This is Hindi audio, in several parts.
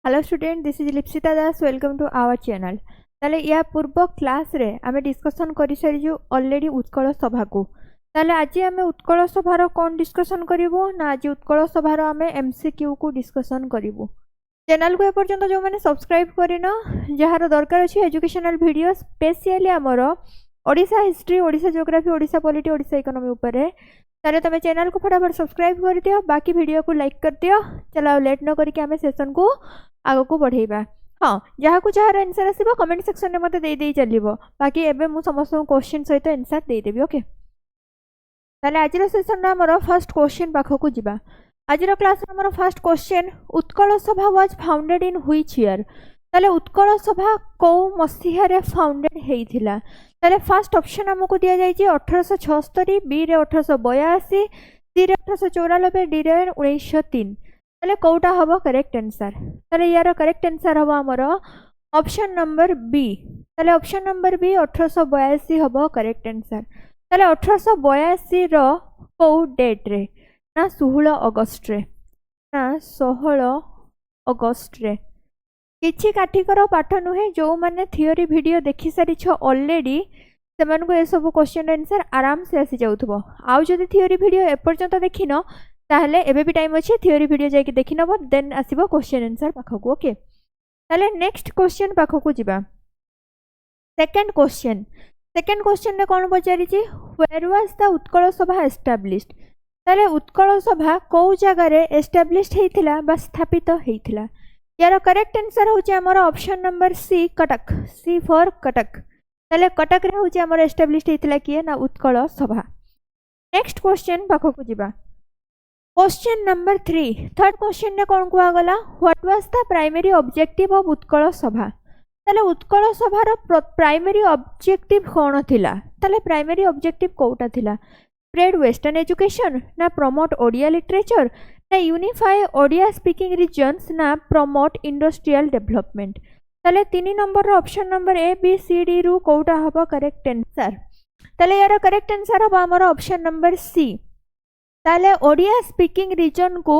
Hello student, this is Lipsita Das. Welcome to our channel. ताले या पूर्व क्लास रे आमे डिस्कशन करि सारिजु ऑलरेडी उत्कल सभा को। ताले आज आमे उत्कल सभार कोन डिस्कशन करिवो ना, आज उत्कल सभार आमे एमसीक्यू को डिस्कशन करिवो। चैनल को एपर्यंत जो मैंने सब्सक्राइब करिन, जार दरकार अछि एजुकेशनल वीडियो स्पेशली आमर Odisha history, Odisha geography, Odisha polity, Odisha economy ऊपर, ताले तमे चैनल को फटाफट सब्सक्राइब कर दियो, बाकी वीडियो को लाइक कर दियो। चलो लेट न करके आमे सेशन को आग को बढ़ेबा। हाँ, जहाँ को जहाँ आंसर आसो कमेंट सेक्शन में मत दे चलो, बाकी एबे मु समस्त क्वेश्चन सहित आंसर देदेवि। ओके, ताले आज सेशन आमर फर्स्ट क्वेश्चन पाखक जावा। आज क्लास आमर फर्स्ट क्वेश्चन, उत्कल सभा was founded in which year. ताले उत्कल सभा को मसीहा रे फाउंडेड हेइथिला। ताले फर्स्ट ऑप्शन हमको दिया जायछि 1876, बी रे 1882, सी रे 1894, डी रे 1903। ताले कोटा हबो करेक्ट आंसर। ताले यार करेक्ट आंसर हबो हमर ऑप्शन नंबर बी। ताले ऑप्शन नंबर बी 1882 हबो करेक्ट आंसर। ताले 1882 रो को डेट रे ना 16 अगस्त रे, ना 16 अगस्त रे। किछि काठिकर पाठ नुहे, जो माने थियोरी वीडियो देखि सारि छ ऑलरेडी से मन को ए सब क्वेश्चन आंसर आराम से आसी जाउथबो। आउ जदि थियोरी वीडियो एपर्यंत देखिन ताहले एबे भी टाइम अछि, थियोरी वीडियो जाके देखि नबो, देन आसीबो क्वेश्चन आंसर पाखकु। ओके, ताले नेक्स्ट क्वेश्चन पाखकु जिबा। सेकंड क्वेश्चन ने कोन पचारि छि, वेयर वाज द उत्कल सभा एस्टैब्लिश्ड। ताले उत्कल सभा को जगह रे एस्टैब्लिश्ड हेइथिला बा स्थापित हेइथिला। यार करेक्ट आंसर होछि हमर option number C, Cuttack. C for Cuttack. ताले कटक रे होछि हमर एस्टैब्लिश्ड हेइथिला किए ना उत्कल सभा। नेक्स्ट क्वेश्चन पाखकु जिबा। क्वेश्चन नंबर 3, थर्ड क्वेश्चन ने कौन कुआ गला, what was the primary objective of Utkal Sabha. ताले उत्कल सभार प्राइमरी ऑब्जेक्टिव कौन थिला। ताले प्राइमरी ऑब्जेक्टिव कोटा थिला, स्प्रेड वेस्टर्न एजुकेशन, ना प्रमोट ओडिया लिटरेचर, ना यूनिफाई ओडिया स्पीकिंग रीजन्स, ना प्रमोट इंडस्ट्रियल डेवलपमेंट। ताले 3 number option number A B C D रु कोटा हबो करेक्ट आंसर। ताले यार करेक्ट आंसर हबो हमर ऑप्शन नंबर सी। ताले ओडिया स्पीकिंग रीजन को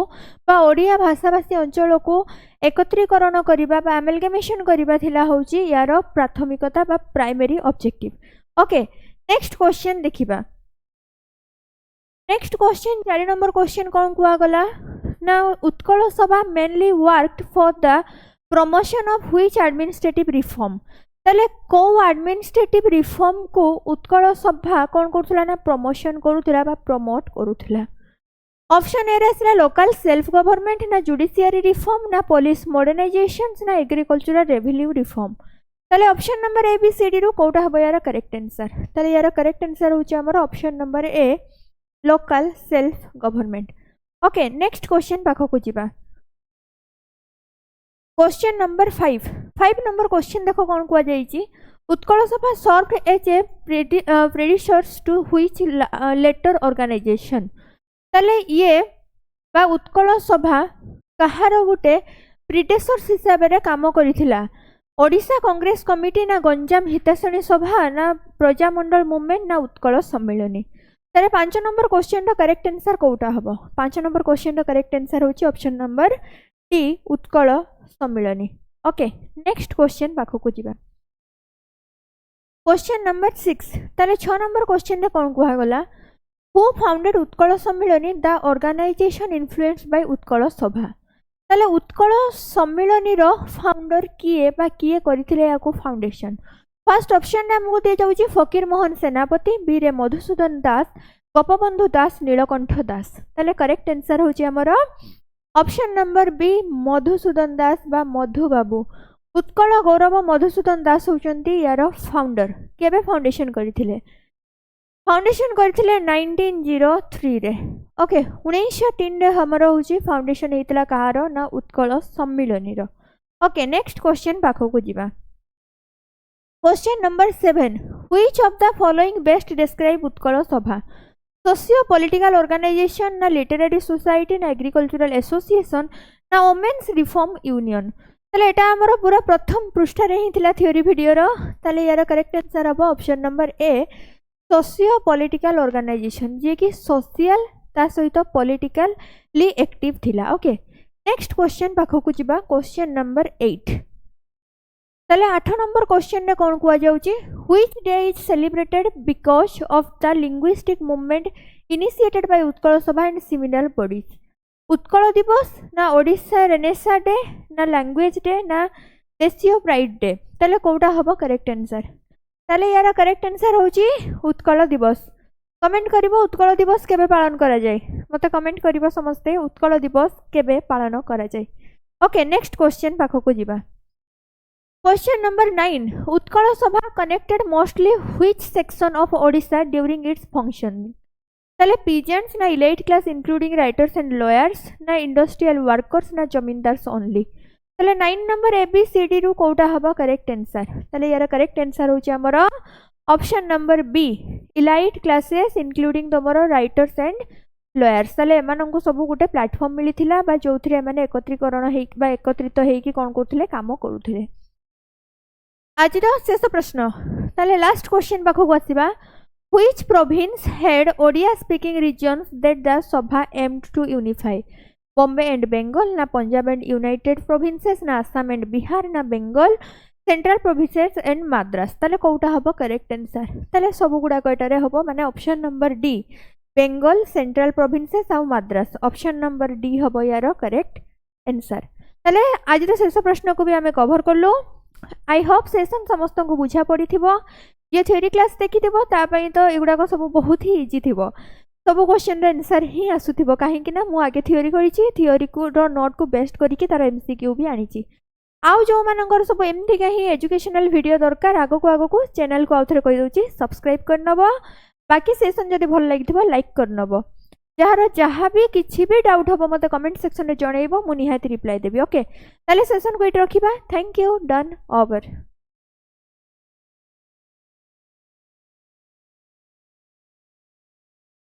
बा ओडिया भाषाभाषी अंचल को एकत्रीकरण करिबा बा एमलगेमेशन करिबा थिला होची यार प्राथमिकता बा primary objective. Okay, next question देखिबा। नेक्स्ट क्वेश्चन 4 नंबर क्वेश्चन कौन कुआ गला ना, उत्कल सभा mainly worked for the promotion of which administrative reform. ताले को एडमिनिस्ट्रेटिव रिफॉर्म को उत्कल सभा कौन करुथला ना प्रमोशन करुथला बा प्रमोट करुथला। ऑप्शन ए रे लोकल सेल्फ गवर्नमेंट, ना जुडिशियरी रिफॉर्म, ना पुलिस मॉडर्नाइजेशन, ना एग्रीकल्चरल रेवेन्यू रिफॉर्म। ताले option number A B C D रु कोटा हबो यार करेक्ट आंसर। ताले यार करेक्ट आंसर होची हमर option number A, local self government. Okay, next question पाखकु जिबा। क्वेश्चन नंबर 5 नंबर क्वेश्चन देखो कौन कुआ जाइछि, Utkal Sabha served as a predecessors to which later organisation. ताले ये बा उत्कल सभा कहार गुटे प्रिडेसर्स हिसाब रे काम करिथिला। ओडिशा कांग्रेस कमिटी, ना गंजाम हितासणी सभा, ना प्रजामंडल मूवमेंट, ना उत्कल सम्मेलनी। ताले 5 नंबर क्वेश्चन रो करेक्ट आंसर कोटा हबो। 5 नंबर क्वेश्चन रो करेक्ट आंसर होची option number D, Utkal Sammilani. Okay, next question पाखकु जिबा। क्वेश्चन नंबर 6, ताले 6 नंबर क्वेश्चन रे कोन कुआ गला, who founded Utkal Sammilani, the organisation influenced by Utkal Sabha. ताले उत्कल सम्मेलनी रो फाउंडर किए बा किए करिथिले याको फाउंडेशन। फर्स्ट ऑप्शन ने हमको दिया जाउची फकीर मोहन सेनापति, बी रे मधुसूदन दास, गोपबंधु दास, नीलकंठ दास। ताले करेक्ट आंसर होची हमर ऑप्शन नंबर बी, मधुसूदन दास बा मधु बाबू। उत्कल गौरव मधुसूदन दास होचंती यार फाउंडर। केबे फाउंडेशन करिथिले, फाउंडेशन करथिले 1903 रे। ओके, 1903 रे हमरो होची फाउंडेशन हेतला कहारो ना उत्कल सम्मेलनी रो। ओके, नेक्स्ट क्वेश्चन पाखकु जिबा। Question number 7, which of the following best describe Utkal सभा। सोशियो पॉलिटिकल ऑर्गेनाइजेशन, ना लिटरेरी सोसाइटी, ना एग्रीकल्चरल एसोसिएशन, ना वुमेन्स रिफॉर्म यूनियन। ताले एटा हमरो पूरा प्रथम पृष्ठ रे ही थिला थियोरी वीडियो रो। ताले यार करेक्ट आंसर हबो option number A, socio political organisation, जे कि सोशल ता सहित पॉलिटिकली एक्टिव थिला। ओके, नेक्स्ट क्वेश्चन पाखक जीवा क्वेश्चन नंबर 8 ताले 8 नंबर क्वेश्चन रे कोन कुआ जाउची which day is celebrated because of the linguistic movement initiated by Utkal Sabha and similar bodies Utkal Divas ना ओडिशा रेनेसा डे ना लैंग्वेज डे ना देशीय प्राइड डे ताले कोटा हबो करेक्ट आंसर ताले यार करेक्ट आंसर होची उत्कल दिवस कमेंट करिवो उत्कल दिवस केबे पालन करा जाय मते कमेंट करिवो समस्ते उत्कल दिवस केबे पालन करा जाय ओके नेक्स्ट क्वेश्चन पाखको जीवा क्वेश्चन नंबर 9 उत्कल सभा connected mostly which section of Odisha during its function ताले पीजेंट्स ना elite class including writers and lawyers ना इंडस्ट्रियल वर्कर्स ना जमींदार्स ओनली ताले 9 नंबर एबीसीडी रु कोटा हबा करेक्ट आंसर ताले यार करेक्ट आंसर होची हमर option number B elite classes including तमरो राइटर्स एंड लॉयर्स ताले एमानंकु सब गुटे प्लेटफॉर्म मिलिथिला बा जोथरे एमाने एकत्रीकरण हेइ बा एकत्रित हेइकी कोन करथिले काम करूथिले आज शेष प्रश्न ताले लास्ट क्वेश्चन पाखक आसीबा which province had Odia speaking regions that the Sabha aimed to unify Bombay and Bengal ना पंजाब एंड यूनाइटेड प्रोविंसेस ना आसाम एंड बिहार ना Bengal central provinces and Madras ताले कोटा हबो करेक्ट आंसर ताले सब गुडा कटारे हबो माने option number D Bengal central provinces आ मद्रास ऑप्शन नंबर डी हबो यार करेक्ट आंसर ताले आज रो शेष प्रश्न को भी हमें कवर करलो आई होप सेशन समस्त को बुझा पड़ी थिबो ये थ्योरी क्लास देखि थिबो ता पई तो एगुडा को सब बहुत ही इजी थिबो सब क्वेश्चन रे आंसर ही आसुथिबो काहे कि ना मु आगे थ्योरी करिछि थ्योरी को नोट को बेस्ट करिकि तार एमसीक्यू भी आनिछि आउ जो मानकर सब एमती का ही एजुकेशनल वीडियो दरकार आगो को चैनल को आउथरे कहि दोछि सब्सक्राइब करनबो बाकी सेशन जदि भल लागिथिबो लाइक करनबो जहार जहाँ भी किसी भी डाउट हम मत कमेंट सेक्शन में जनइबो मु निहाती रिप्लाई देबी ओके ताले सेशन को इट रखिबा थैंक यू डन ओवर।